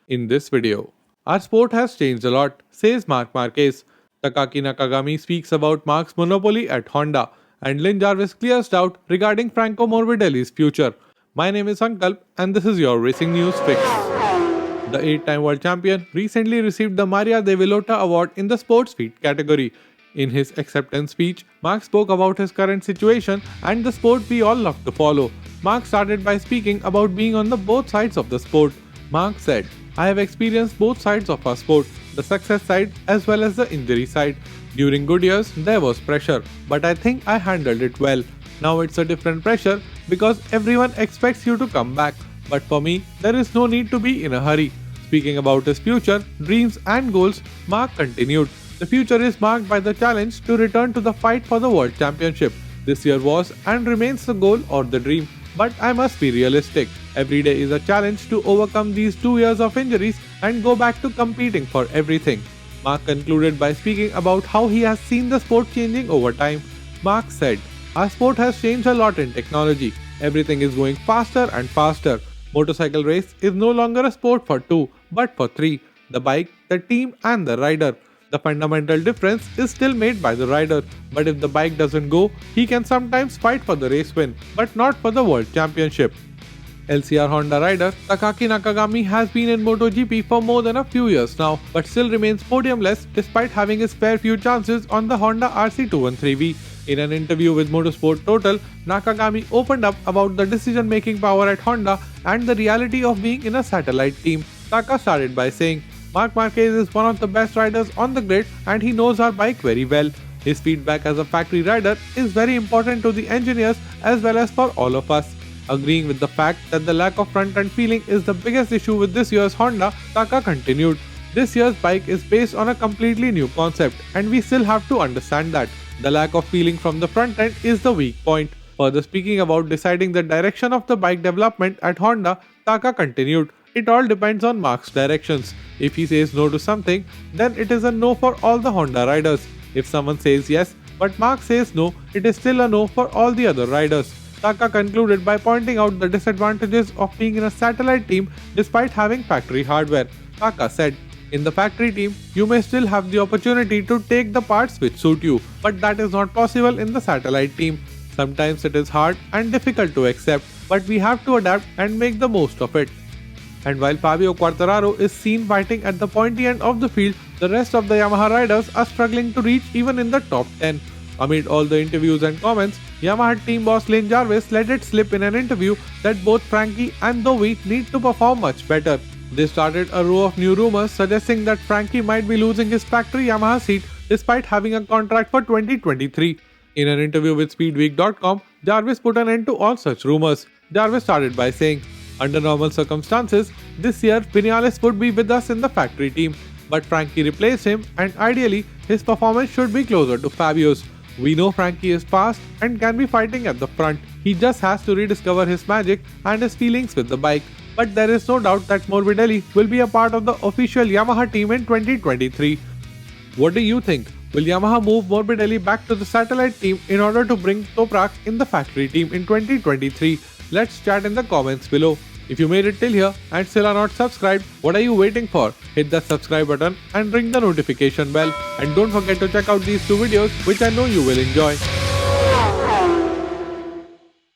In this video, our sport has changed a lot, says Marc Marquez. Takaaki Nakagami speaks about Marc's monopoly at Honda, and Lin Jarvis clears doubt regarding Franco Morbidelli's future. My name is Sankalp, and this is your Racing News Fix. The 8-time world champion recently received the Maria de Villota Award in the sports feat category. In his acceptance speech, Marc spoke about his current situation and the sport we all love to follow. Marc started by speaking about being on the both sides of the sport. Marc said, "I have experienced both sides of our sport, the success side as well as the injury side. During good years, there was pressure, but I think I handled it well. Now it's a different pressure because everyone expects you to come back. But for me, there is no need to be in a hurry." Speaking about his future, dreams and goals, Marc continued, "The future is marked by the challenge to return to the fight for the World Championship. This year was and remains the goal or the dream. But I must be realistic. Every day is a challenge to overcome these 2 years of injuries and go back to competing for everything." Marc concluded by speaking about how he has seen the sport changing over time. Marc said, "Our sport has changed a lot in technology. Everything is going faster and faster. Motorcycle race is no longer a sport for two, but for three. The bike, the team and the rider. The fundamental difference is still made by the rider, but if the bike doesn't go, he can sometimes fight for the race win, but not for the World Championship." LCR Honda rider Takaaki Nakagami has been in Motogp for more than a few years now, but still remains podiumless despite having his fair few chances on the Honda RC213V. In an interview with Motorsport Total, Nakagami opened up about the decision-making power at Honda and the reality of being in a satellite team. Taka started by saying, "Marc Marquez is one of the best riders on the grid and he knows our bike very well. His feedback as a factory rider is very important to the engineers as well as for all of us." Agreeing with the fact that the lack of front-end feeling is the biggest issue with this year's Honda, Taka continued, "This year's bike is based on a completely new concept and we still have to understand that. The lack of feeling from the front end is the weak point." Further speaking about deciding the direction of the bike development at Honda, Taka continued, "It all depends on Marc's directions. If he says no to something, then it is a no for all the Honda riders. If someone says yes, but Marc says no, it is still a no for all the other riders." Taka concluded by pointing out the disadvantages of being in a satellite team despite having factory hardware. Taka said, "In the factory team, you may still have the opportunity to take the parts which suit you, but that is not possible in the satellite team. Sometimes it is hard and difficult to accept, but we have to adapt and make the most of it." And while Fabio Quartararo is seen fighting at the pointy end of the field, the rest of the Yamaha riders are struggling to reach even in the top 10. Amid all the interviews and comments, Yamaha team boss Lin Jarvis let it slip in an interview that both Frankie and Dovi need to perform much better. They started a row of new rumors suggesting that Frankie might be losing his factory Yamaha seat despite having a contract for 2023. In an interview with Speedweek.com, Jarvis put an end to all such rumors. Jarvis started by saying, "Under normal circumstances, this year Vinales would be with us in the factory team, but Frankie replaced him and ideally his performance should be closer to Fabio's. We know Frankie is fast and can be fighting at the front. He just has to rediscover his magic and his feelings with the bike. But there is no doubt that Morbidelli will be a part of the official Yamaha team in 2023. What do you think? Will Yamaha move Morbidelli back to the satellite team in order to bring Toprak in the factory team in 2023? Let's chat in the comments below. If you made it till here and still are not subscribed, what are you waiting for? Hit that subscribe button and ring the notification bell. And don't forget to check out these two videos which I know you will enjoy.